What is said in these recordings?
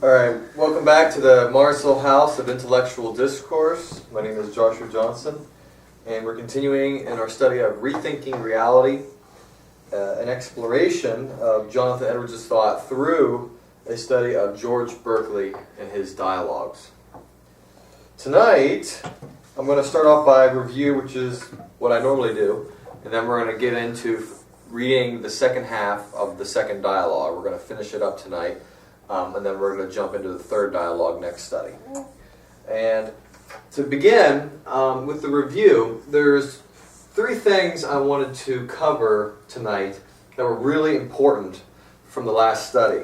Alright, welcome back to the Marsville House of Intellectual Discourse. My name is Joshua Johnson, and we're continuing in our study of Rethinking Reality, an exploration of Jonathan Edwards' thought through a study of George Berkeley and his dialogues. Tonight, I'm going to start off by a review, which is what I normally do, and then we're going to get into reading the second half of the second dialogue. We're going to finish it up tonight. And then we're going to jump into the third dialogue next study. And to begin with the review, there's three things I wanted to cover tonight that were really important from the last study.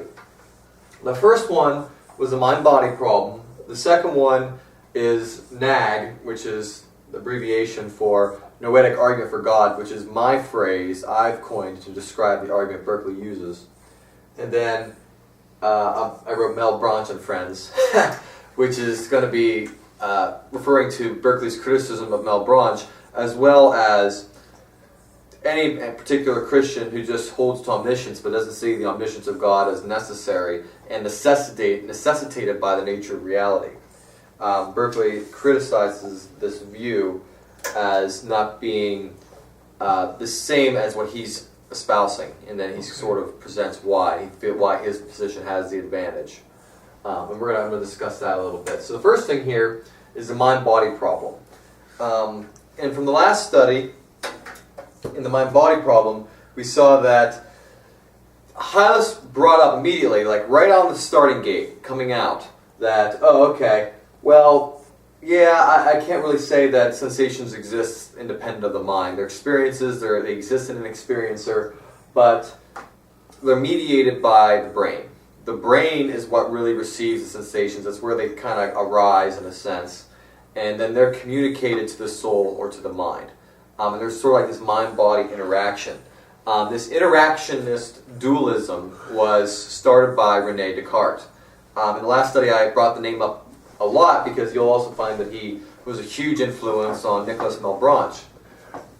The first one was the mind-body problem. The second one is NAG, which is the abbreviation for Noetic Argument for God, which is my phrase I've coined to describe the argument Berkeley uses. And then I wrote Mel Branch and Friends, which is going to be referring to Berkeley's criticism of Mel Branch, as well as any particular Christian who just holds to omniscience but doesn't see the omniscience of God as necessary and necessitated by the nature of reality. Berkeley criticizes this view as not being the same as what he's espousing, and then he sort of presents why his position has the advantage. And I'm going to discuss that a little bit. So the first thing here is the mind-body problem. And from the last study, in the mind-body problem, we saw that Hylas brought up immediately, like right on the starting gate, coming out, that, I can't really say that sensations exist independent of the mind. They're experiences, they exist in an experiencer, but they're mediated by the brain. The brain is what really receives the sensations. That's where they kind of arise in a sense. And then they're communicated to the soul or to the mind. And there's sort of like this mind-body interaction. This interactionist dualism was started by René Descartes. In the last study I brought the name up a lot because you'll also find that he was a huge influence on Nicolas Malebranche.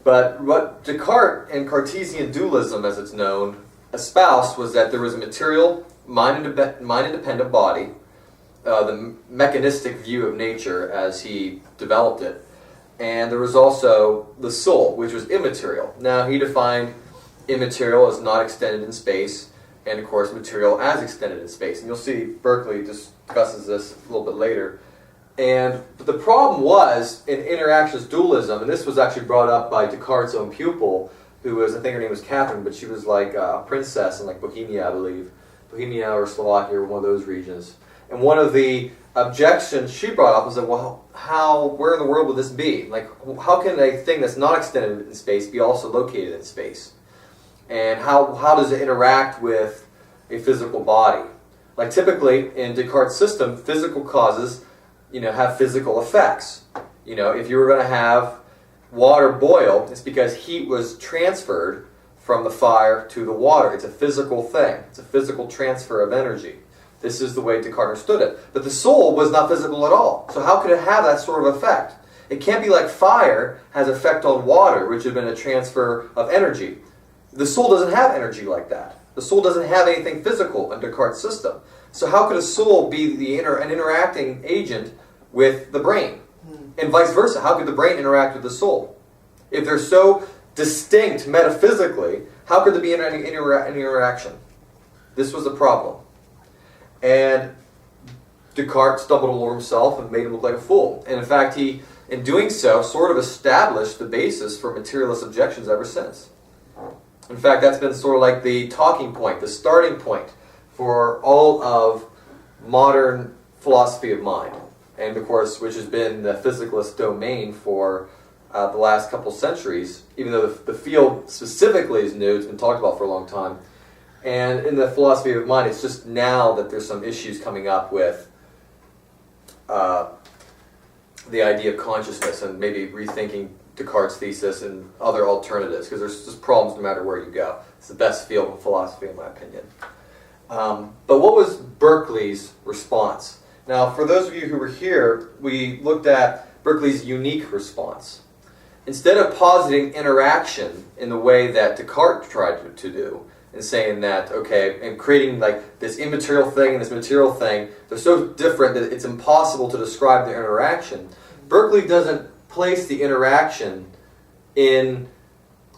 But what Descartes and Cartesian dualism, as it's known, espoused was that there was a material, mind-independent body, the mechanistic view of nature as he developed it, and there was also the soul, which was immaterial. Now, he defined immaterial as not extended in space, and of course material as extended in space. And you'll see Berkeley discusses this a little bit later. But the problem was in interactionist dualism, and this was actually brought up by Descartes' own pupil, who was, I think her name was Catherine, but she was like a princess in like Bohemia, I believe. Bohemia or Slovakia or one of those regions. And one of the objections she brought up was that, where in the world would this be? Like, how can a thing that's not extended in space be also located in space? And how does it interact with a physical body? Like typically in Descartes' system, physical causes, have physical effects. If you were going to have water boil, it's because heat was transferred from the fire to the water. It's a physical thing. It's a physical transfer of energy. This is the way Descartes understood it. But the soul was not physical at all. So how could it have that sort of effect? It can't be like fire has effect on water, which had been a transfer of energy. The soul doesn't have energy like that. The soul doesn't have anything physical in Descartes' system. So how could a soul be an interacting agent with the brain? And vice versa, how could the brain interact with the soul? If they're so distinct metaphysically, how could there be any interaction? This was the problem. And Descartes stumbled all over himself and made him look like a fool. And in fact, he, in doing so, sort of established the basis for materialist objections ever since. In fact, that's been sort of like the talking point, the starting point for all of modern philosophy of mind. And of course, which has been the physicalist domain for the last couple centuries, even though the field specifically is new, it's been talked about for a long time. And in the philosophy of mind, it's just now that there's some issues coming up with the idea of consciousness and maybe rethinking Descartes' thesis and other alternatives, because there's just problems no matter where you go. It's the best field of philosophy, in my opinion. But what was Berkeley's response? Now, for those of you who were here, we looked at Berkeley's unique response. Instead of positing interaction in the way that Descartes tried to do, and saying that, okay, and creating like this immaterial thing and this material thing, they're so different that it's impossible to describe their interaction. Berkeley doesn't place the interaction in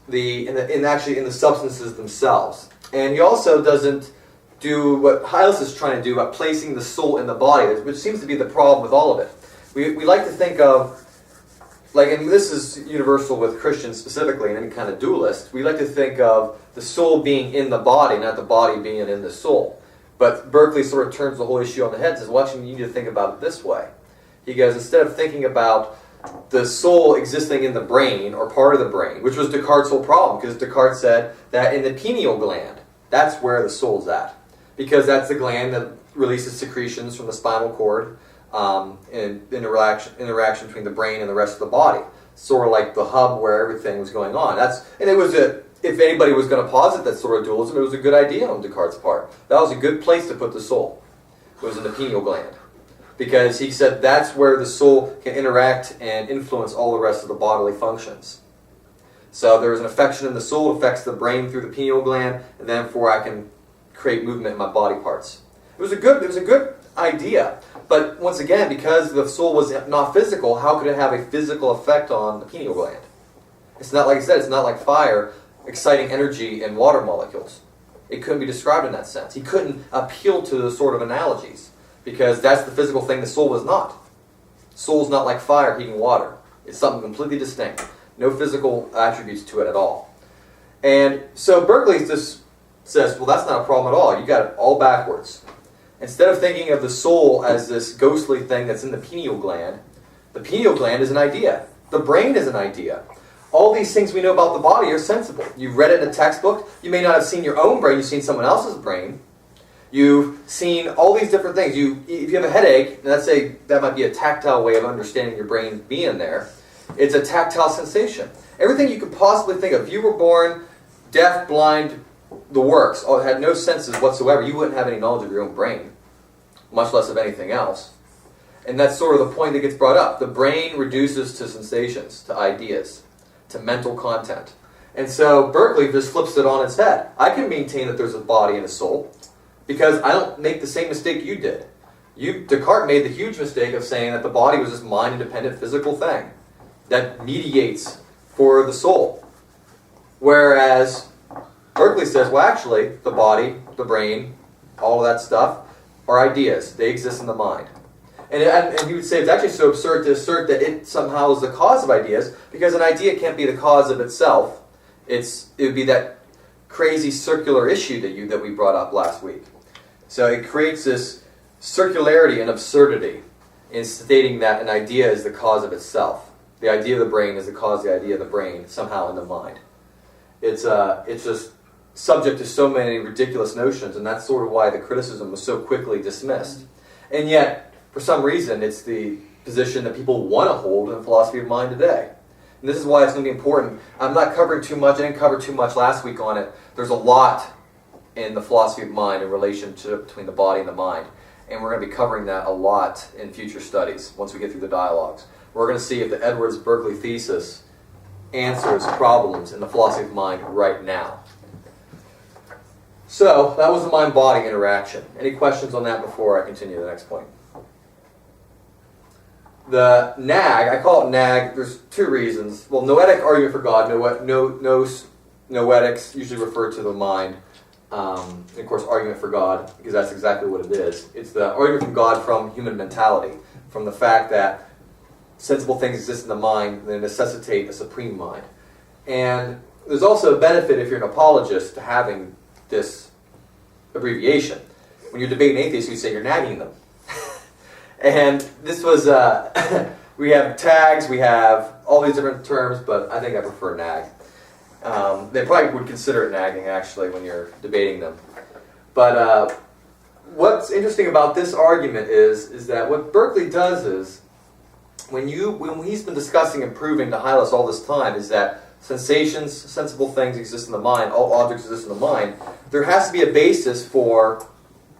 the substances themselves. And he also doesn't do what Hylas is trying to do about placing the soul in the body, which seems to be the problem with all of it. We like to think of, like, and this is universal with Christians specifically, and any kind of dualist, we like to think of the soul being in the body, not the body being in the soul. But Berkeley sort of turns the whole issue on the head and says, well, actually, you need to think about it this way. He goes, instead of thinking about the soul existing in the brain, or part of the brain, which was Descartes' whole problem, because Descartes said that in the pineal gland, that's where the soul's at. Because that's the gland that releases secretions from the spinal cord, and interaction between the brain and the rest of the body. Sort of like the hub where everything was going on. If anybody was going to posit that sort of dualism, it was a good idea on Descartes' part. That was a good place to put the soul. It was in the pineal gland. Because he said that's where the soul can interact and influence all the rest of the bodily functions. So there is an affection in the soul, it affects the brain through the pineal gland, and therefore I can create movement in my body parts. It was a good idea. But once again, because the soul was not physical, how could it have a physical effect on the pineal gland? It's not, like I said, it's not like fire exciting energy in water molecules. It couldn't be described in that sense. He couldn't appeal to those sort of analogies, because that's the physical thing the soul was not. Soul's not like fire heating water. It's something completely distinct. No physical attributes to it at all. And so Berkeley just says, well, that's not a problem at all. You got it all backwards. Instead of thinking of the soul as this ghostly thing that's in the pineal gland is an idea. The brain is an idea. All these things we know about the body are sensible. You've read it in a textbook. You may not have seen your own brain. You've seen someone else's brain. You've seen all these different things. If you have a headache, and let's say that might be a tactile way of understanding your brain being there, it's a tactile sensation. Everything you could possibly think of. If you were born deaf, blind, the works, or had no senses whatsoever, you wouldn't have any knowledge of your own brain, much less of anything else. And that's sort of the point that gets brought up. The brain reduces to sensations, to ideas, to mental content. And so Berkeley just flips it on its head. I can maintain that there's a body and a soul, because I don't make the same mistake you did. Descartes made the huge mistake of saying that the body was this mind-independent physical thing that mediates for the soul. Whereas Berkeley says, well, actually, the body, the brain, all of that stuff are ideas. They exist in the mind. And he would say it's actually so absurd to assert that it somehow is the cause of ideas, because an idea can't be the cause of itself. It would be that crazy circular issue that we brought up last week. So it creates this circularity and absurdity in stating that an idea is the cause of itself. The idea of the brain is the cause of the idea of the brain, somehow in the mind. It's just subject to so many ridiculous notions, and that's sort of why the criticism was so quickly dismissed. And yet, for some reason, it's the position that people want to hold in philosophy of mind today. And this is why it's going to be important. I'm not covering too much. I didn't cover too much last week on it. There's a lot in the philosophy of mind in relationship between the body and the mind. And we're going to be covering that a lot in future studies once we get through the dialogues. We're going to see if the Edwards-Berkeley thesis answers problems in the philosophy of mind right now. So, that was the mind-body interaction. Any questions on that before I continue to the next point? The nag, I call it nag, there's two reasons. Well, noetic argument for God, noetics usually refer to the mind. And of course, argument for God, because that's exactly what it is. It's the argument from God from human mentality, from the fact that sensible things exist in the mind, they necessitate a supreme mind. And there's also a benefit, if you're an apologist, to having this abbreviation. When you're debating atheists, you say you're nagging them. And this was, we have tags, we have all these different terms, but I think I prefer nag. They probably would consider it nagging, actually, when you're debating them. But what's interesting about this argument is that what Berkeley does is, when he's been discussing and proving to Hylas all this time, is that sensations, sensible things exist in the mind, all objects exist in the mind, there has to be a basis for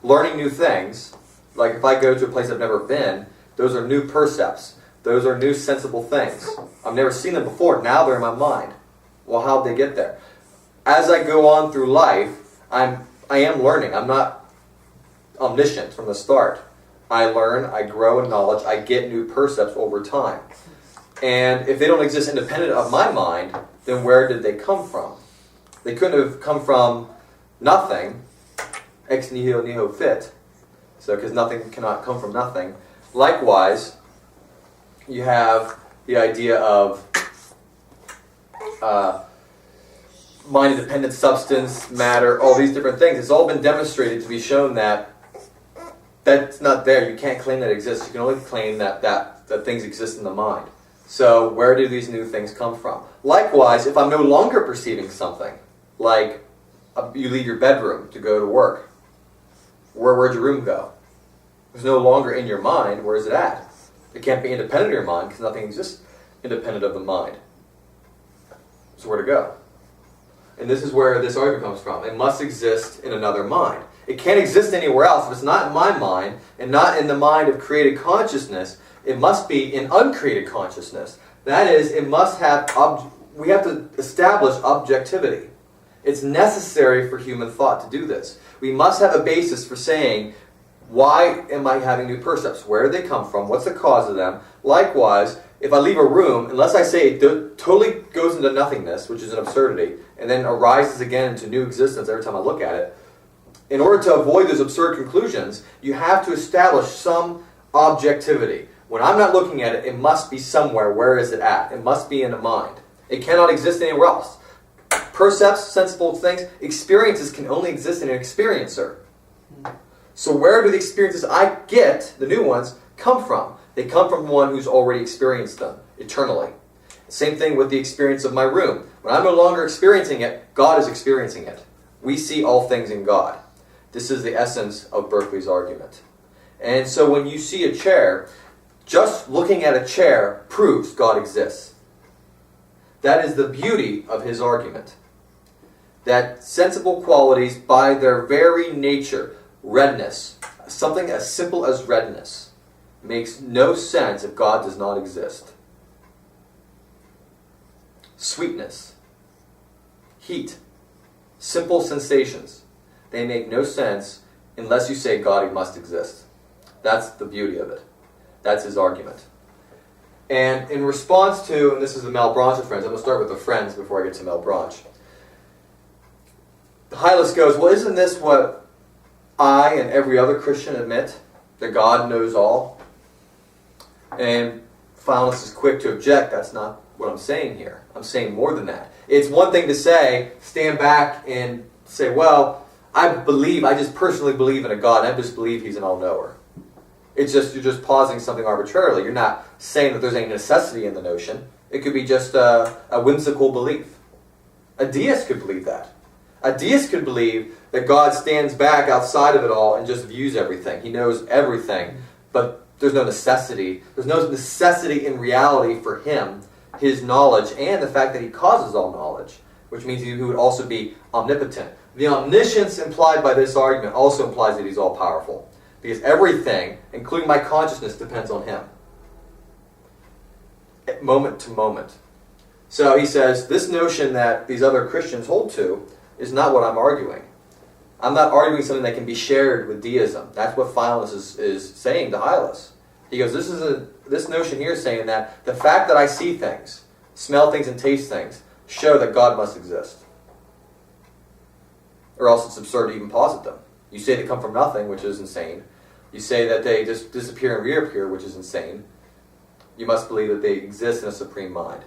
learning new things. Like if I go to a place I've never been, those are new percepts. Those are new sensible things. I've never seen them before, now they're in my mind. Well, how'd they get there? As I go on through life, I am learning. I'm not omniscient from the start. I learn, I grow in knowledge, I get new percepts over time. And if they don't exist independent of my mind, then where did they come from? They couldn't have come from nothing, ex nihilo nihilo fit, so because nothing cannot come from nothing. Likewise, you have the idea of mind-independent substance, matter, all these different things. It's all been demonstrated to be shown that that's not there. You can't claim that it exists. You can only claim that things exist in the mind. So where do these new things come from? Likewise, if I'm no longer perceiving something, like you leave your bedroom to go to work, where'd your room go? It's no longer in your mind. Where is it at? It can't be independent of your mind because nothing exists independent of the mind. So where to go? And this is where this argument comes from. It must exist in another mind. It can't exist anywhere else. If it's not in my mind and not in the mind of created consciousness, it must be in uncreated consciousness. That is, it must have, we have to establish objectivity. It's necessary for human thought to do this. We must have a basis for saying, why am I having new percepts? Where do they come from? What's the cause of them? Likewise, if I leave a room, unless I say it totally goes into nothingness, which is an absurdity, and then arises again into new existence every time I look at it, in order to avoid those absurd conclusions, you have to establish some objectivity. When I'm not looking at it, it must be somewhere. Where is it at? It must be in the mind. It cannot exist anywhere else. Percepts, sensible things, experiences can only exist in an experiencer. So where do the experiences I get, the new ones, come from? They come from one who's already experienced them eternally. Same thing with the experience of my room. When I'm no longer experiencing it, God is experiencing it. We see all things in God. This is the essence of Berkeley's argument. And so when you see a chair, just looking at a chair proves God exists. That is the beauty of his argument. That sensible qualities, by their very nature, redness, something as simple as redness, makes no sense if God does not exist. Sweetness, heat, simple sensations, they make no sense unless you say God must exist. That's the beauty of it. That's his argument. And in response to, and this is the Malebranche of Friends, I'm going to start with the Friends before I get to Malebranche. Hylas goes, well, isn't this what I and every other Christian admit? That God knows all? And Hylas is quick to object, that's not what I'm saying here. I'm saying more than that. It's one thing to say, stand back and say, well, I just personally believe in a God, and I just believe he's an all-knower. It's just, you're just pausing something arbitrarily. You're not saying that there's any necessity in the notion. It could be just a whimsical belief. A deist could believe that. A deist could believe that God stands back outside of it all and just views everything. He knows everything, but there's no necessity. There's no necessity in reality for him, his knowledge, and the fact that he causes all knowledge, which means he would also be omnipotent. The omniscience implied by this argument also implies that he's all-powerful, because everything, including my consciousness, depends on him, moment to moment. So he says, this notion that these other Christians hold to is not what I'm arguing. I'm not arguing something that can be shared with deism. That's what Hylas is saying to Hylas. He goes, this notion here is saying that the fact that I see things, smell things, and taste things show that God must exist. Or else it's absurd to even posit them. You say they come from nothing, which is insane. You say that they just disappear and reappear, which is insane. You must believe that they exist in a supreme mind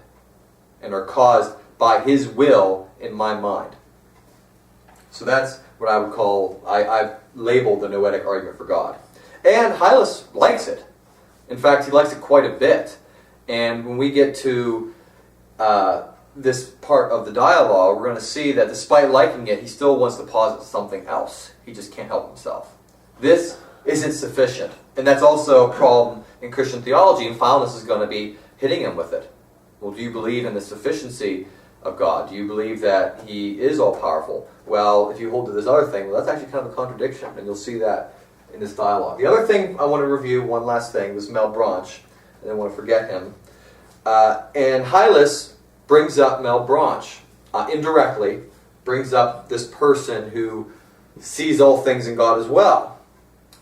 and are caused by his will in my mind. So that's what I would call, I've labeled the noetic argument for God. And Hylas likes it. In fact, he likes it quite a bit. And when we get to this part of the dialogue, we're going to see that despite liking it, he still wants to posit something else. He just can't help himself. This isn't sufficient. And that's also a problem in Christian theology, and Hylas is going to be hitting him with it. Well, do you believe in the sufficiency of God? Do you believe that he is all-powerful? Well, if you hold to this other thing, well, that's actually kind of a contradiction, and you'll see that in this dialogue. The other thing I want to review, one last thing, was Malebranche. I didn't want to forget him. And Hylas brings up Malebranche, indirectly, brings up this person who sees all things in God as well.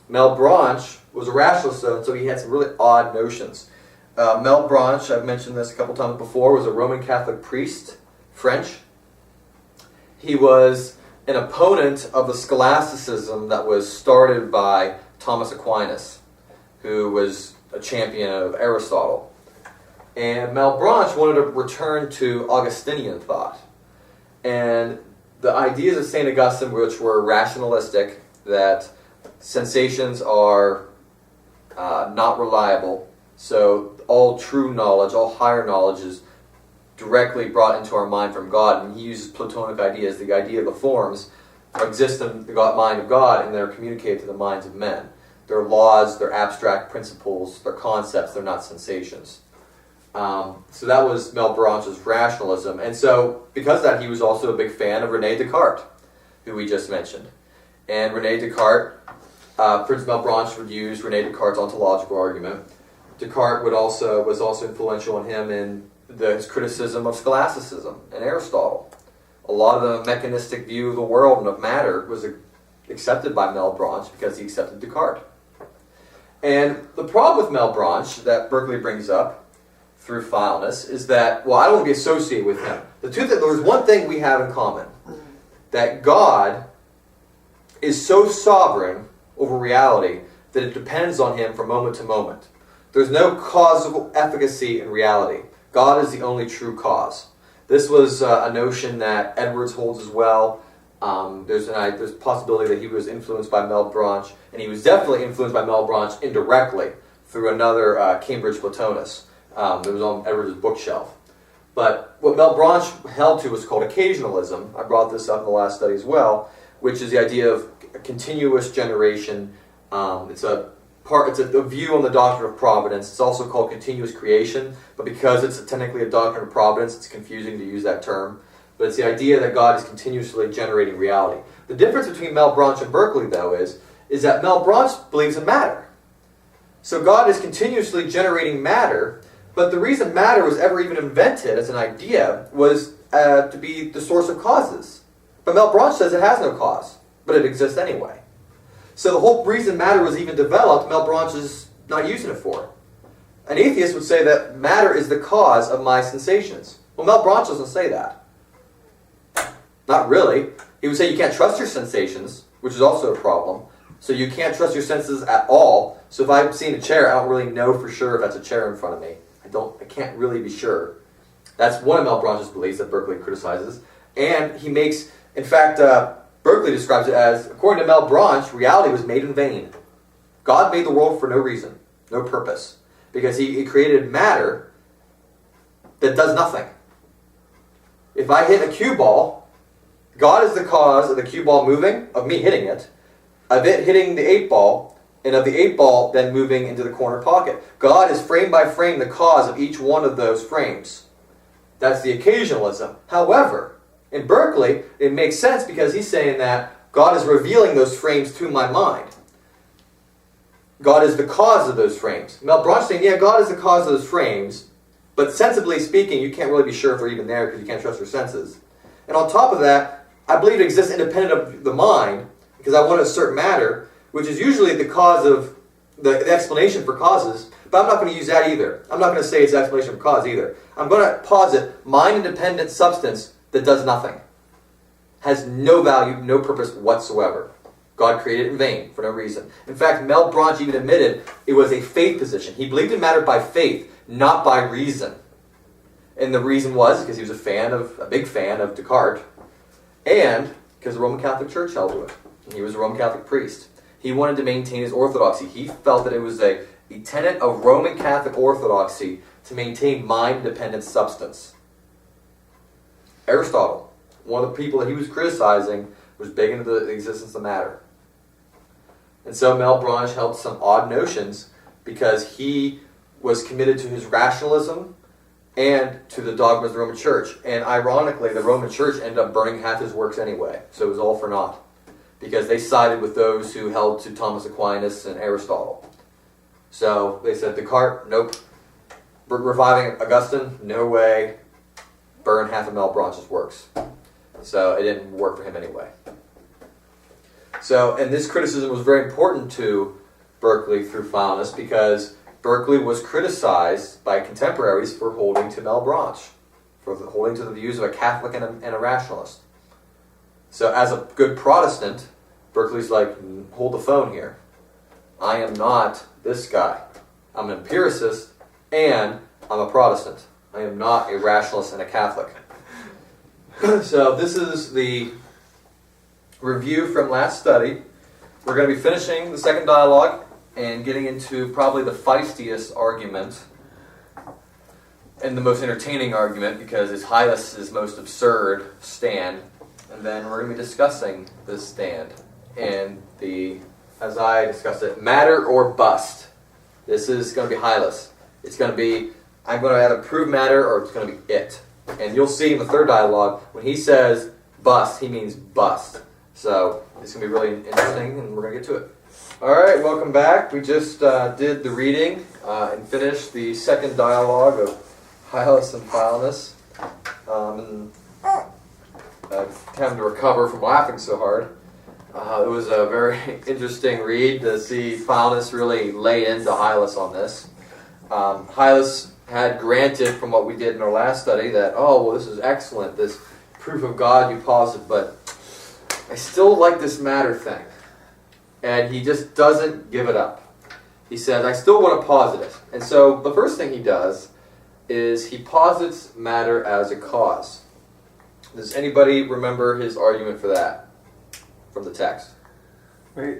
Malebranche was a rationalist, though, and so he had some really odd notions. Malebranche, I've mentioned this a couple times before, was a Roman Catholic priest, French. He was an opponent of the scholasticism that was started by Thomas Aquinas, who was a champion of Aristotle. And Malebranche wanted to return to Augustinian thought. And the ideas of St. Augustine, which were rationalistic, that sensations are not reliable, so all true knowledge, all higher knowledge is directly brought into our mind from God, and he uses Platonic ideas. The idea of the forms exist in the mind of God, and they're communicated to the minds of men. They're laws, they're abstract principles, they're concepts, they're not sensations. So that was Malebranche's rationalism. And so, because of that, he was also a big fan of René Descartes, who we just mentioned. And René Descartes, Prince Malebranche would use René Descartes' ontological argument. Descartes was also influential on him in his criticism of scholasticism and Aristotle. A lot of the mechanistic view of the world and of matter was accepted by Malebranche because he accepted Descartes. And the problem with Malebranche that Berkeley brings up through Hylas is that, well, I don't want to be associated with him. There's one thing we have in common, that God is so sovereign over reality that it depends on him from moment to moment. There's no causal efficacy in reality. God is the only true cause. This was a notion that Edwards holds as well. There's a possibility that he was influenced by Malebranche, and he was definitely influenced by Malebranche indirectly through another Cambridge Platonist. It was on Edwards' bookshelf. But what Malebranche held to was called occasionalism. I brought this up in the last study as well, which is the idea of continuous generation. It's a view on the doctrine of providence. It's also called continuous creation, but because it's technically a doctrine of providence, it's confusing to use that term. But it's the idea that God is continuously generating reality. The difference between Malebranche and Berkeley, though, is that Malebranche believes in matter. So God is continuously generating matter, but the reason matter was ever even invented as an idea was to be the source of causes. But Malebranche says it has no cause, but it exists anyway. So the whole reason matter was even developed, Malebranche is not using it for. An atheist would say that matter is the cause of my sensations. Well, Malebranche doesn't say that. Not really. He would say you can't trust your sensations, which is also a problem. So you can't trust your senses at all. So if I've seen a chair, I don't really know for sure if that's a chair in front of me. I can't really be sure. That's one of Malebranche's beliefs that Berkeley criticizes. And he makes, in fact, Berkeley describes it as, according to Malebranche, reality was made in vain. God made the world for no reason, no purpose, because he created matter that does nothing. If I hit a cue ball, God is the cause of the cue ball moving, of me hitting it, of it hitting the 8-ball, and of the 8-ball then moving into the corner pocket. God is frame by frame the cause of each one of those frames. That's the occasionalism. However, in Berkeley, it makes sense because he's saying that God is revealing those frames to my mind. God is the cause of those frames. Malebranche saying, yeah, God is the cause of those frames, but sensibly speaking, you can't really be sure if they're even there because you can't trust your senses. And on top of that, I believe it exists independent of the mind because I want to assert matter, which is usually the cause of the explanation for causes, but I'm not going to use that either. I'm not going to say it's explanation for cause either. I'm going to posit mind-independent substance that does nothing. Has no value, no purpose whatsoever. God created it in vain, for no reason. In fact, Malebranche even admitted it was a faith position. He believed in matter by faith, not by reason. And the reason was because he was a big fan of Descartes, and because the Roman Catholic Church held to it. He was a Roman Catholic priest. He wanted to maintain his orthodoxy. He felt that it was a tenet of Roman Catholic orthodoxy to maintain mind-dependent substance. Aristotle, one of the people that he was criticizing, was big into the existence of matter. And so Malebranche held some odd notions because he was committed to his rationalism and to the dogmas of the Roman Church. And ironically, the Roman Church ended up burning half his works anyway. So it was all for naught. Because they sided with those who held to Thomas Aquinas and Aristotle. So they said, Descartes, nope. Reviving Augustine, no way. Burn half of Malebranche's works. So it didn't work for him anyway. So, and this criticism was very important to Berkeley through Hylas because Berkeley was criticized by contemporaries for holding to Malebranche, for holding to the views of a Catholic and a rationalist. So as a good Protestant, Berkeley's like, hold the phone here. I am not this guy. I'm an empiricist and I'm a Protestant. I am not a rationalist and a Catholic. So this is the review from last study. We're going to be finishing the second dialogue and getting into probably the feistiest argument and the most entertaining argument because it's Hylas' most absurd stand. And then we're going to be discussing this stand and the, as I discussed it, matter or bust. This is going to be Hylas. It's going to be, I'm going to either prove matter or it's going to be it. And you'll see in the third dialogue, when he says bust, he means bust. So it's going to be really interesting and we're going to get to it. Alright, welcome back. We just did the reading and finished the second dialogue of Hylas and Hylas. Having to recover from laughing so hard. It was a very interesting read to see Hylas really lay into Hylas on this. Hylas had granted from what we did in our last study that, oh, well, this is excellent, this proof of God you posit, but I still like this matter thing. And he just doesn't give it up. He says, I still want to posit it. And so the first thing he does is he posits matter as a cause. Does anybody remember his argument for that from the text? Wait,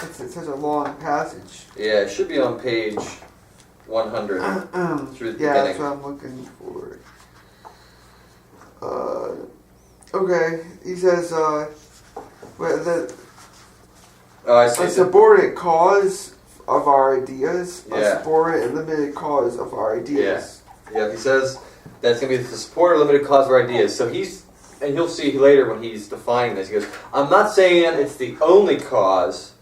it's such a long passage. Yeah, it should be on page 100 through the yeah, beginning. that's what I'm looking for. Okay, he says, I see. a subordinate cause of our ideas, Yeah. a subordinate and limited cause of our ideas. Yeah, he says that's going to be the support or limited cause of our ideas. So and you'll see later when he's defining this, he goes, I'm not saying it's the only cause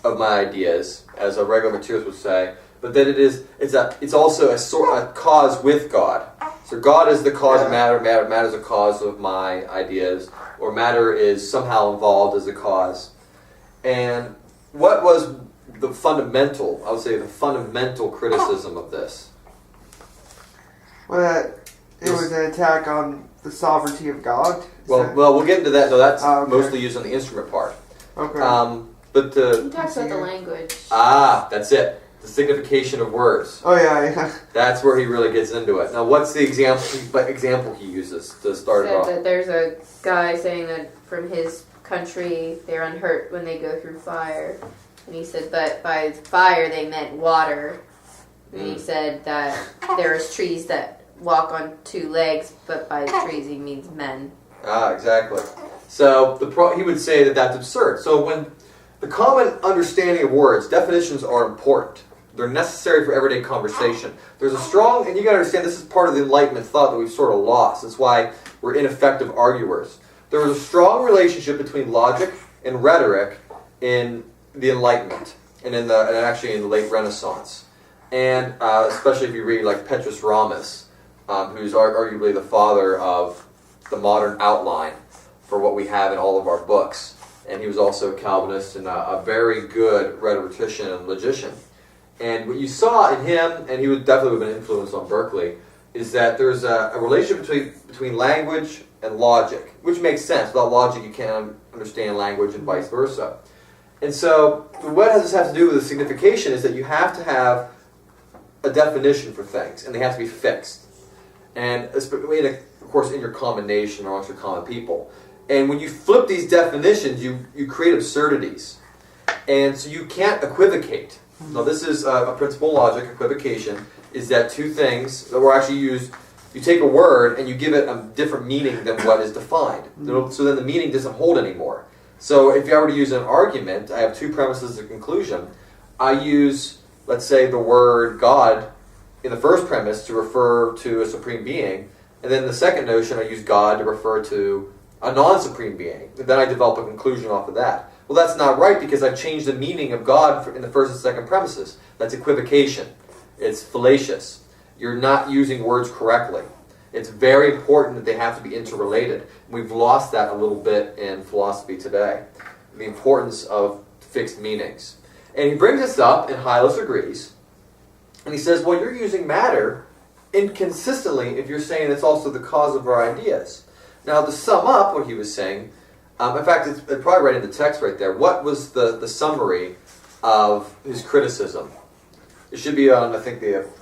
of my ideas, as a regular materialist would say, but that it's also a cause with God. So God is the cause of matter, matter is the cause of my ideas, or matter is somehow involved as a cause. And what was the fundamental criticism of this? Well, it was an attack on the sovereignty of God. Well, we'll get into that. No, that's okay. mostly used on the instrument part. Okay. But He talks about the language. That's it. The signification of words. Oh yeah. That's where he really gets into it. Now, what's the example he uses to start it off? That there's a guy saying that from his country they're unhurt when they go through fire, and he said, but by fire they meant water. And he said that there's trees that walk on two legs, but by trees he means men. Exactly. So he would say that that's absurd. So when the common understanding of words, definitions are important. They're necessary for everyday conversation. There's a strong, and you got to understand this is part of the Enlightenment thought that we've sort of lost. That's why we're ineffective arguers. There was a strong relationship between logic and rhetoric in the Enlightenment, and actually in the late Renaissance. And especially if you read like Petrus Ramus, who's arguably the father of the modern outline for what we have in all of our books. And he was also a Calvinist and a very good rhetorician and logician. And what you saw in him, and he would definitely have been influenced on Berkeley, is that there's a relationship between language and logic, which makes sense. Without logic, you can't understand language and vice versa. And so what does this have to do with the signification is that you have to have a definition for things, and they have to be fixed. And of course, in your combination or amongst your common people. And when you flip these definitions, you create absurdities. And so you can't equivocate. Now this is a principle of logic, equivocation, is that two things that were actually used, you take a word and you give it a different meaning than what is defined. So then the meaning doesn't hold anymore. So if I were to use an argument, I have two premises of conclusion. I use, let's say, the word God in the first premise to refer to a supreme being, and then the second notion I use God to refer to a non-supreme being. And then I develop a conclusion off of that. Well, that's not right because I've changed the meaning of God in the first and second premises. That's equivocation. It's fallacious. You're not using words correctly. It's very important that they have to be interrelated. We've lost that a little bit in philosophy today. The importance of fixed meanings. And he brings this up, and Hylas agrees. And he says, well, you're using matter inconsistently if you're saying it's also the cause of our ideas. Now, to sum up what he was saying, in fact, it's probably right in the text right there. What was the summary of his criticism? It should be on, I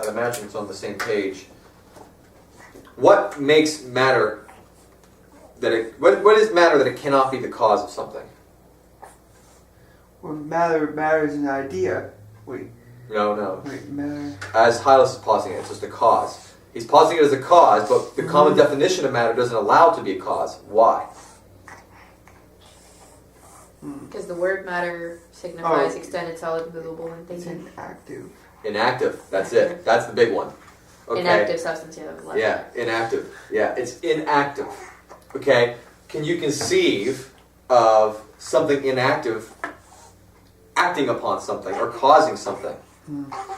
imagine it's on the same page. What makes matter what is matter that it cannot be the cause of something? Well, matter is an idea. Wait, No. matter. As Hylas is positing it, it's just a cause. He's positing it as a cause, but the common definition of matter doesn't allow it to be a cause. Why? Because the word matter signifies extended, solid, movable, and It's thinking. inactive. Inactive. That's it. That's the big one. Okay. Inactive substance, yeah. Yeah, inactive. Yeah, it's inactive. Okay? Can you conceive of something inactive acting upon something or causing something?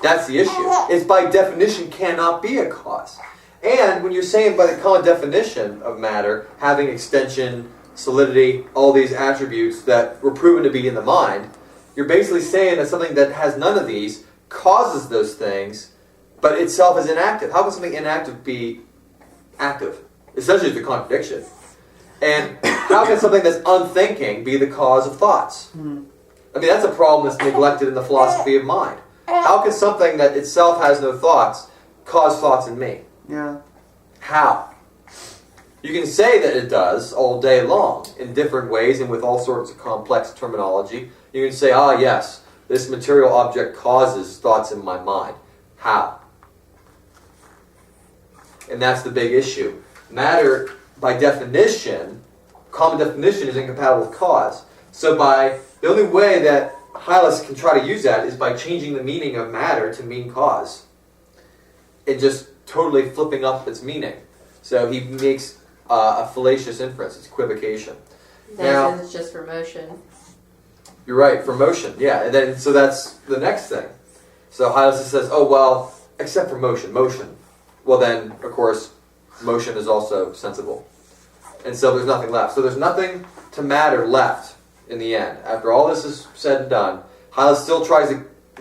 That's the issue. It's by definition cannot be a cause. And when you're saying by the common definition of matter, having extension, solidity, all these attributes that were proven to be in the mind, you're basically saying that something that has none of these causes those things, but itself is inactive. How can something inactive be active? Essentially, it's a contradiction. And how can something that's unthinking be the cause of thoughts? I mean, that's a problem that's neglected in the philosophy of mind. How can something that itself has no thoughts cause thoughts in me? Yeah. How? You can say that it does all day long in different ways and with all sorts of complex terminology. You can say, yes, this material object causes thoughts in my mind. How? And that's the big issue. Matter, by definition, common definition, is incompatible with cause. So the only way that Hylas can try to use that is by changing the meaning of matter to mean cause. And just totally flipping up its meaning. So he makes a fallacious inference. It's equivocation. Now, it's just for motion. You're right, for motion, yeah. And then, so that's the next thing. So Hylas says, except for motion. Well then, of course, motion is also sensible. And so there's nothing left. So there's nothing to matter left in the end. After all this is said and done, Hylas still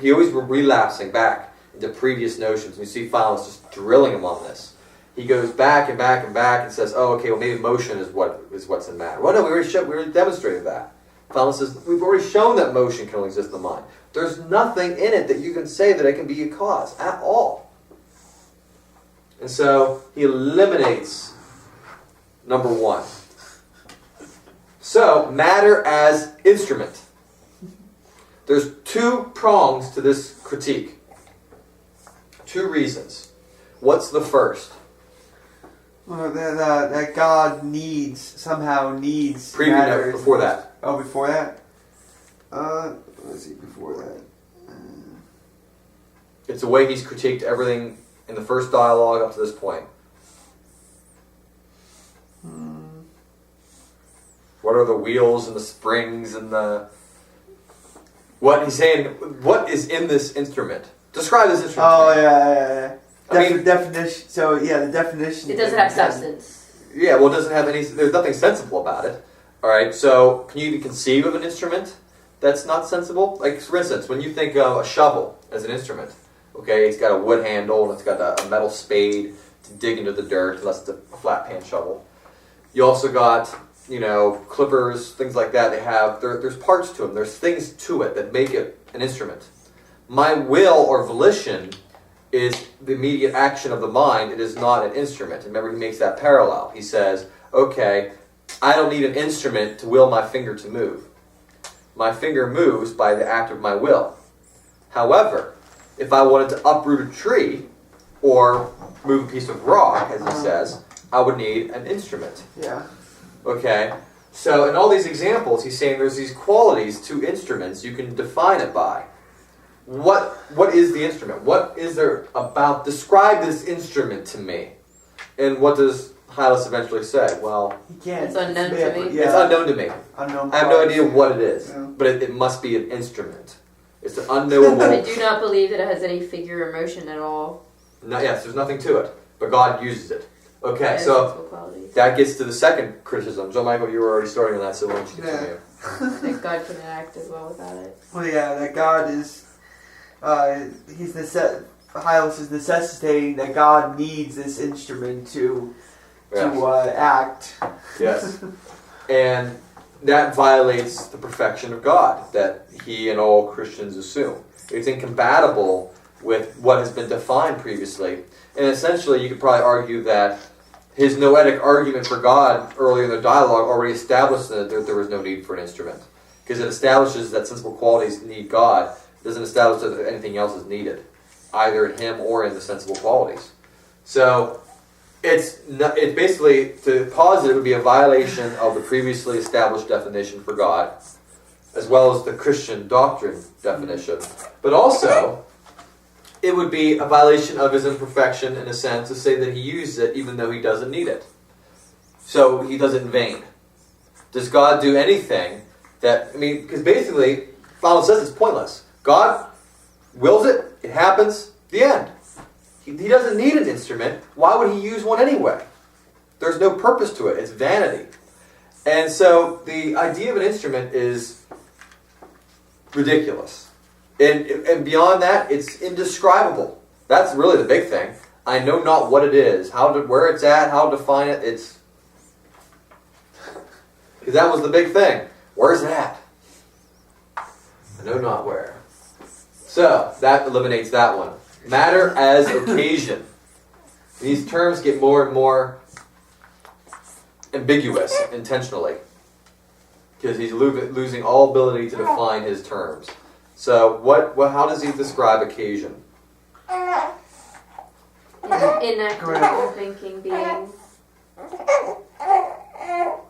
he always relapsing back into previous notions. And you see Hylas just drilling him on this. He goes back and back and back and says, maybe motion is what's in matter. Well, no, we already demonstrated that. Hylas says, we've already shown that motion can only exist in the mind. There's nothing in it that you can say that it can be a cause at all. And so he eliminates number one. So, matter as instrument. There's two prongs to this critique. Two reasons. What's the first? Well, that God somehow needs matter. Before that. Oh, before that? Let's see, before that. It's the way he's critiqued everything in the first dialogue up to this point. What are the wheels and the springs and what he's saying, what is in this instrument? Describe this instrument. Oh, yeah. Definition. So, the definition. It doesn't have substance. Yeah, well, it doesn't have there's nothing sensible about it. Alright, so can you even conceive of an instrument that's not sensible? Like, for instance, when you think of a shovel as an instrument, okay, it's got a wood handle and it's got a metal spade to dig into the dirt, unless it's a flat pan shovel. You also got, clippers, things like that. There's parts to them. There's things to it that make it an instrument. My will or volition is the immediate action of the mind. It is not an instrument. Remember, he makes that parallel. He says, okay, I don't need an instrument to will my finger to move. My finger moves by the act of my will. However, if I wanted to uproot a tree or move a piece of rock, as he says, I would need an instrument. Yeah. Okay? So in all these examples, he's saying there's these qualities to instruments you can define it by. What is the instrument? What is there about? Describe this instrument to me. And what does Hylas eventually say? Well, he can't. It's unknown to me. It's unknown to me. Unknown. I have no idea what it is, Yeah. but it must be an instrument. It's an unknowable. I do not believe that it has any figure or motion at all. Yes, there's nothing to it, but God uses it. Okay, and so sensible qualities. that gets to the second criticism. So, Michael, you were already starting on that, so why don't you continue? That God can act as well without it. Well, yeah, that God is, Hylas is necessitating that God needs this instrument to act. Yes. And that violates the perfection of God that he and all Christians assume. It's incompatible with what has been defined previously. And essentially, you could probably argue that his noetic argument for God earlier in the dialogue already established that there was no need for an instrument. Because it establishes that sensible qualities need God. It doesn't establish that anything else is needed, either in him or in the sensible qualities. So, it's basically, to posit it would be a violation of the previously established definition for God, as well as the Christian doctrine definition. But also, it would be a violation of his imperfection in a sense to say that he uses it even though he doesn't need it. So he does it in vain. Does God do anything that, because basically, Paul says it's pointless. God wills it, it happens, the end. He doesn't need an instrument. Why would he use one anyway? There's no purpose to it. It's vanity. And so the idea of an instrument is ridiculous. And beyond that, it's indescribable. That's really the big thing. I know not what it is, where it's at, how to define it. Because that was the big thing. Where's it at? I know not where. So, that eliminates that one. Matter as occasion. These terms get more and more ambiguous intentionally. Because he's losing all ability to define his terms. So, how does he describe occasion? Inactive thinking being.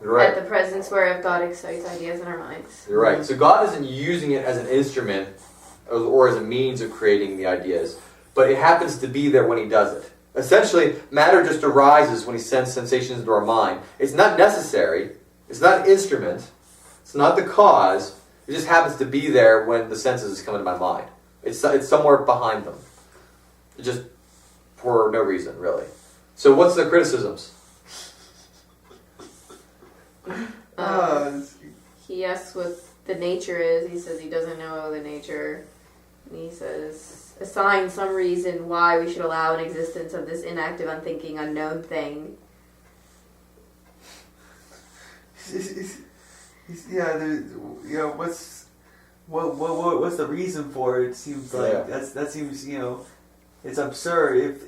Right. At the presence whereof God excites ideas in our minds. You're right. So God isn't using it as an instrument or as a means of creating the ideas, but it happens to be there when he does it. Essentially, matter just arises when he sends sensations into our mind. It's not necessary. It's not an instrument. It's not the cause. It just happens to be there when the senses come into my mind. It's somewhere behind them. Just for no reason, really. So what's the criticisms? He asks what the nature is. He says he doesn't know the nature. And he says, assign some reason why we should allow an existence of this inactive, unthinking, unknown thing. What's the reason for it? It seems like that seems it's absurd.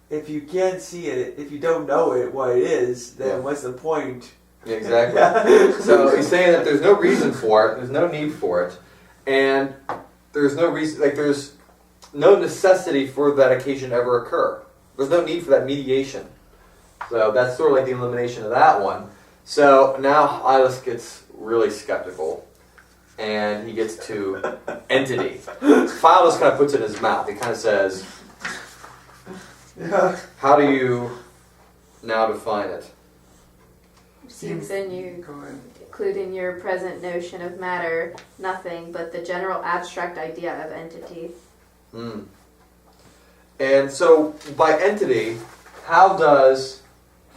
If you can't see it, if you don't know it, what it is, then what's the point? Yeah, exactly. So he's saying that there's no reason for it, there's no need for it, and there's no reason, there's no necessity for that occasion to ever occur. There's no need for that mediation. So that's sort of like the elimination of that one. So now Hylas gets really skeptical, and he gets to entity. Hylas kind of puts it in his mouth. He kind of says, how do you now define it? Seems then you include in your present notion of matter nothing but the general abstract idea of entity. And so, by entity, how does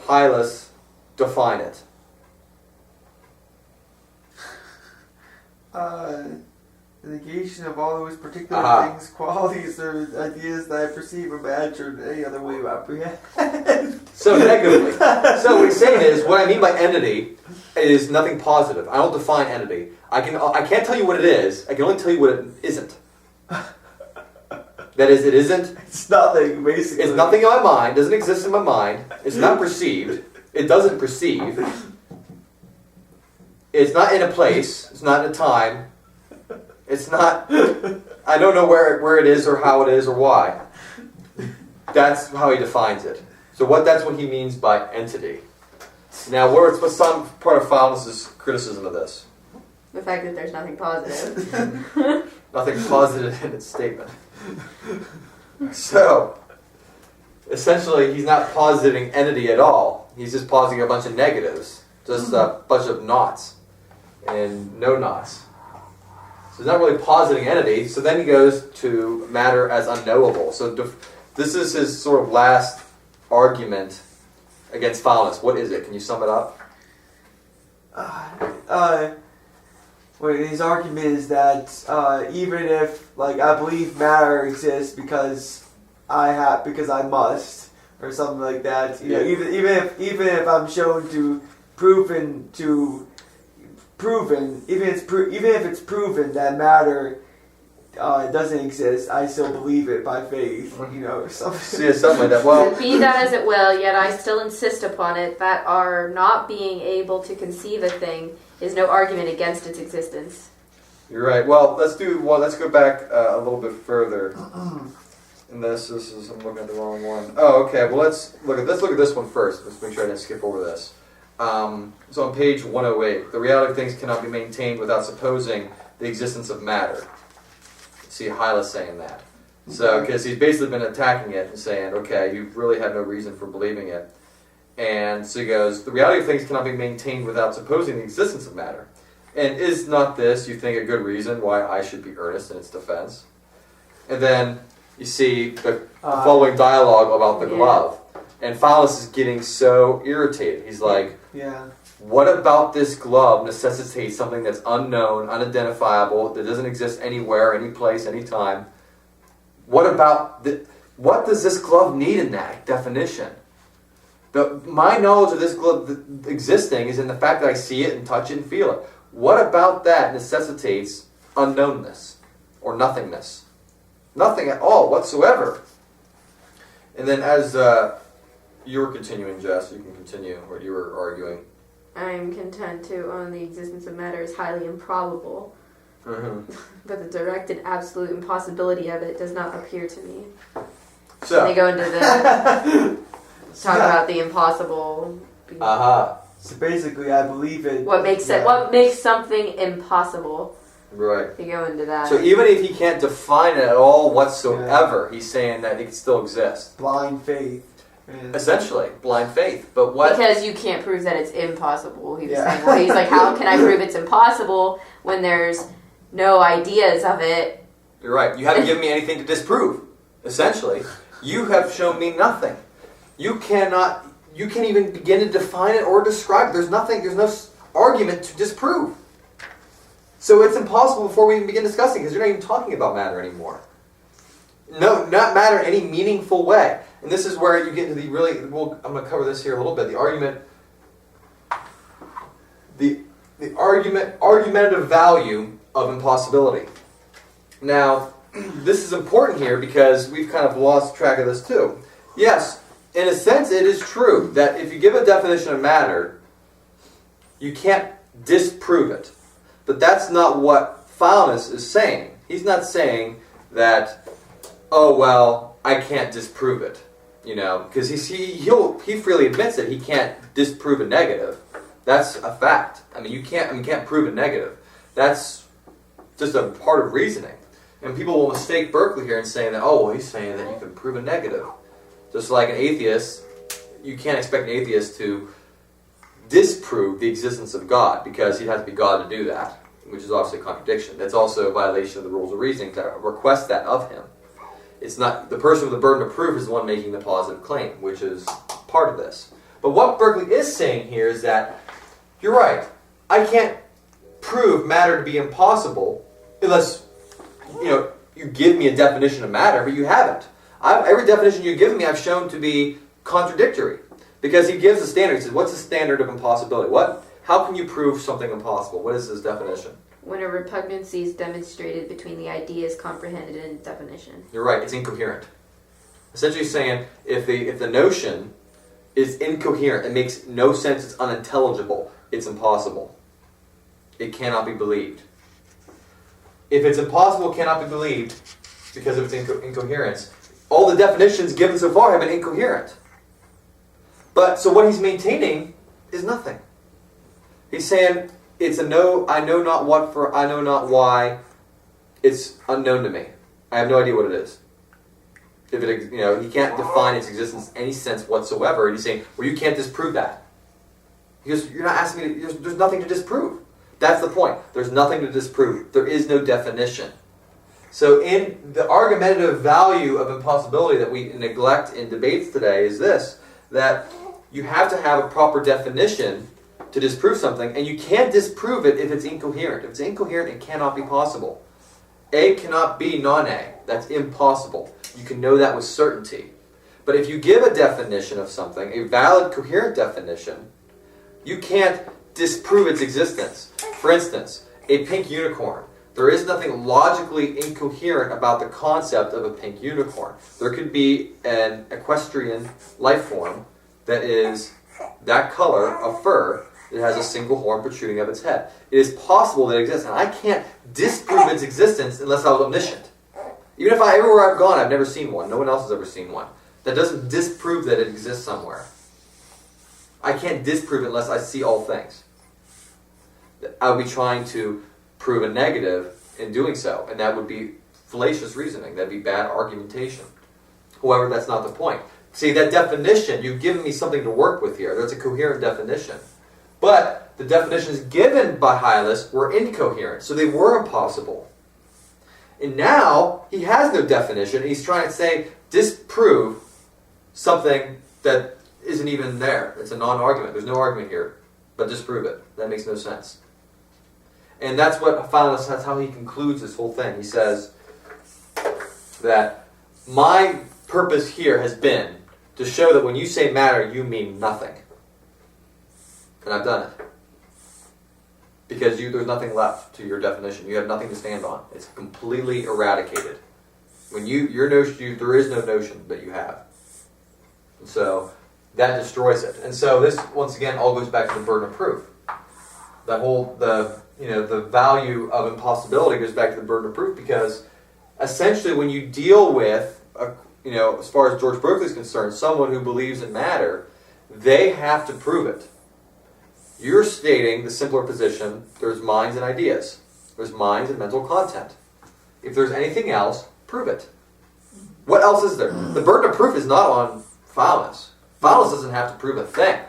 Hylas define it? The negation of all those particular things, qualities, or ideas that I perceive, imagine, or any other way of apprehend. So negatively. So what he's saying is, what I mean by entity is nothing positive. I don't define entity. I can't tell you what it is. I can only tell you what it isn't. That is, it isn't. It's nothing, basically. It's nothing in my mind. Doesn't exist in my mind. It's not perceived. It doesn't perceive. It's not in a place. It's not in a time. It's not. I don't know where it is or how it is or why. That's how he defines it. So that's what he means by entity. Now, what's some part of Hylas' criticism of this? The fact that there's nothing positive. Nothing positive in its statement. So, essentially, he's not positing entity at all. He's just positing a bunch of negatives. Just a bunch of knots. And no knots. So he's not really positing entity. So then he goes to matter as unknowable. So this is his sort of last argument against foulness? What is it? Can you sum it up? Well, his argument is that even if, like, I believe matter exists because I must, or something like that. You know, even if I'm shown to even if it's proven that matter doesn't exist, I still believe it by faith. You know, or something. Yeah, something like that. Well, be that as it will, yet I still insist upon it that our not being able to conceive a thing is no argument against its existence. You're right. Well, let's go back a little bit further. And this is I'm looking at the wrong one. Oh, okay. Well, let's look at this one first. Let's make sure I didn't skip over this. So on page 108, the reality of things cannot be maintained without supposing the existence of matter. See Hylas saying that. So, because he's basically been attacking it and saying, okay, you really had no reason for believing it. And so he goes, the reality of things cannot be maintained without supposing the existence of matter. And is not this, you think, a good reason why I should be earnest in its defense? And then you see the following dialogue about the glove. And Hylas is getting so irritated. He's like, what about this glove necessitates something that's unknown, unidentifiable, that doesn't exist anywhere, any place, any time? What does this glove need in that definition? My knowledge of this glove existing is in the fact that I see it and touch it and feel it. What about that necessitates unknownness or nothingness? Nothing at all whatsoever. And then as you were continuing, Jess, you can continue what you were arguing. I am content to own the existence of matter is highly improbable, but the direct and absolute impossibility of it does not appear to me. So and they go into the talk about the impossible. So basically, I believe it. What makes it? What makes something impossible? Right. They go into that. So even if he can't define it at all whatsoever, he's saying that it still exists. Blind faith. Essentially, blind faith. But what? Because you can't prove that it's impossible. He was saying. Well, he's like, how can I prove it's impossible when there's no ideas of it? You're right. You haven't given me anything to disprove. Essentially, you have shown me nothing. You can't even begin to define it or describe it. There's no argument to disprove. So it's impossible before we even begin discussing, because you're not even talking about matter anymore. No, not matter in any meaningful way. And this is where you get into I'm going to cover this here a little bit. The argumentative value of impossibility. Now, this is important here because we've kind of lost track of this too. Yes, in a sense, it is true that if you give a definition of matter, you can't disprove it. But that's not what Hylas is saying. He's not saying that, oh, well, I can't disprove it. You know, because he freely admits that he can't disprove a negative. That's a fact. I mean, you can't prove a negative. That's just a part of reasoning. And people will mistake Berkeley here and saying that, oh, well, he's saying that you can prove a negative. Just like an atheist, you can't expect an atheist to disprove the existence of God, because he'd have to be God to do that, which is obviously a contradiction. That's also a violation of the rules of reasoning to request that of him. It's not the person with the burden of proof is the one making the positive claim, which is part of this. But what Berkeley is saying here is that you're right. I can't prove matter to be impossible unless you give me a definition of matter, but you haven't. Every definition you've given me, I've shown to be contradictory, because he gives a standard. He says, "What's the standard of impossibility? How can you prove something impossible? What is his definition?" When a repugnancy is demonstrated between the ideas comprehended in definition. You're right, it's incoherent. Essentially saying, if the notion is incoherent, it makes no sense, it's unintelligible, it's impossible. It cannot be believed. If it's impossible, it cannot be believed because of its incoherence. All the definitions given so far have been incoherent. But, so what he's maintaining is nothing. He's saying, it's a no, I know not what for, I know not why, it's unknown to me. I have no idea what it is. If it, he can't define its existence in any sense whatsoever, and he's saying, well, you can't disprove that. Because you're not asking me, there's nothing to disprove. That's the point. There's nothing to disprove. There is no definition. So in the argumentative value of impossibility that we neglect in debates today is this, that you have to have a proper definition to disprove something, and you can't disprove it if it's incoherent. If it's incoherent, it cannot be possible. A cannot be non-A. That's impossible. You can know that with certainty. But if you give a definition of something, a valid, coherent definition, you can't disprove its existence. For instance, a pink unicorn. There is nothing logically incoherent about the concept of a pink unicorn. There could be an equestrian life form that is that color of fur that has a single horn protruding out of its head. It is possible that it exists, and I can't disprove its existence unless I was omniscient. Even if everywhere I've gone, I've never seen one. No one else has ever seen one. That doesn't disprove that it exists somewhere. I can't disprove it unless I see all things. I would be trying to prove a negative in doing so, and that would be fallacious reasoning. That'd be bad argumentation. However, that's not the point. See, that definition, you've given me something to work with here. That's a coherent definition. But the definitions given by Hylas were incoherent, so they were impossible. And now, he has no definition, and he's trying to say, disprove something that isn't even there. It's a non-argument. There's no argument here. But disprove it. That makes no sense. And that's how he concludes this whole thing. He says that my purpose here has been to show that when you say matter, you mean nothing. And I've done it. Because there's nothing left to your definition. You have nothing to stand on. It's completely eradicated. When your notion, there is no notion that you have. And so that destroys it. And so this, once again, all goes back to the burden of proof. The value of impossibility goes back to the burden of proof, because essentially when you deal with, as far as George Berkeley is concerned, someone who believes in matter, they have to prove it. You're stating the simpler position, there's minds and ideas. There's minds and mental content. If there's anything else, prove it. What else is there? The burden of proof is not on Hylas. Hylas doesn't have to prove a thing.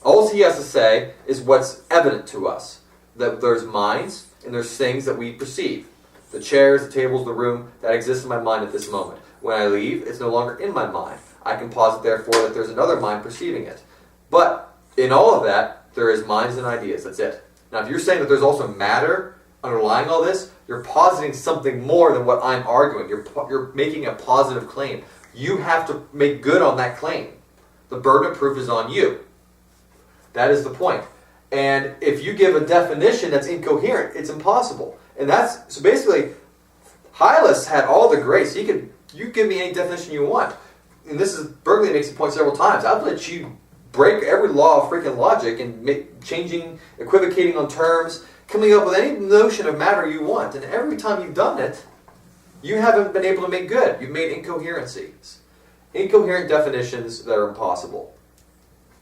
All he has to say is what's evident to us. That there's minds and there's things that we perceive. The chairs, the tables, the room, that exists in my mind at this moment. When I leave, it's no longer in my mind. I can posit, therefore, that there's another mind perceiving it. But in all of that, there is minds and ideas. That's it. Now, if you're saying that there's also matter underlying all this, you're positing something more than what I'm arguing. You're making a positive claim. You have to make good on that claim. The burden of proof is on you. That is the point. And if you give a definition that's incoherent, it's impossible. And so basically, Hylas had all the grace. You give me any definition you want. And Berkeley makes the point several times. I'll let you break every law of freaking logic and equivocating on terms, coming up with any notion of matter you want. And every time you've done it, you haven't been able to make good. You've made incoherencies. Incoherent definitions that are impossible.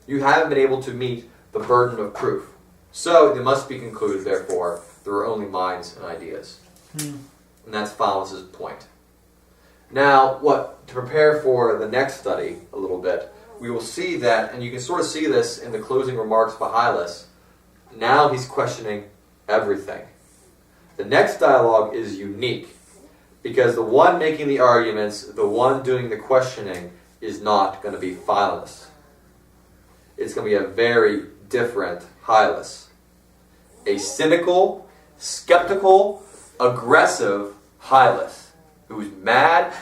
You haven't been able to meet the burden of proof. So it must be concluded, therefore, there are only minds and ideas. And that's Hylas' point. Now, to prepare for the next study a little bit, we will see that, and you can sort of see this in the closing remarks by Hylas, now he's questioning everything. The next dialogue is unique, because the one making the arguments, the one doing the questioning, is not going to be Hylas. It's going to be a very different Hylas. A cynical, skeptical, aggressive Hylas, who's mad,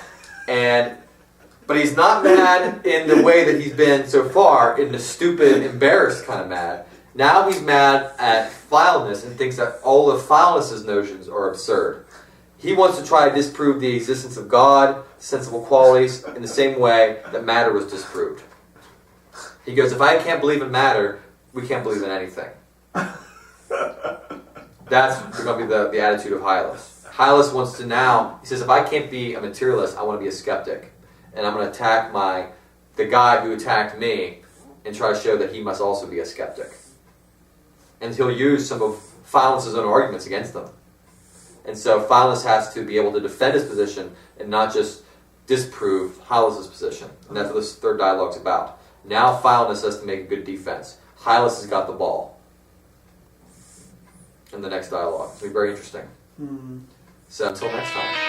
but he's not mad in the way that he's been so far, in the stupid, embarrassed kind of mad. Now he's mad at Hylas and thinks that all of Hylas' notions are absurd. He wants to try to disprove the existence of God, sensible qualities, in the same way that matter was disproved. He goes, if I can't believe in matter, we can't believe in anything. That's going to be the attitude of Hylas. Hylas wants to he says, if I can't be a materialist, I want to be a skeptic. And I'm going to attack the guy who attacked me and try to show that he must also be a skeptic. And he'll use some of Hylas' own arguments against them. And so Hylas has to be able to defend his position and not just disprove Hylas' position. And that's what this third dialogue's about. Now Hylas has to make a good defense. Hylas has got the ball in the next dialogue. It's going to be very interesting. So until next time.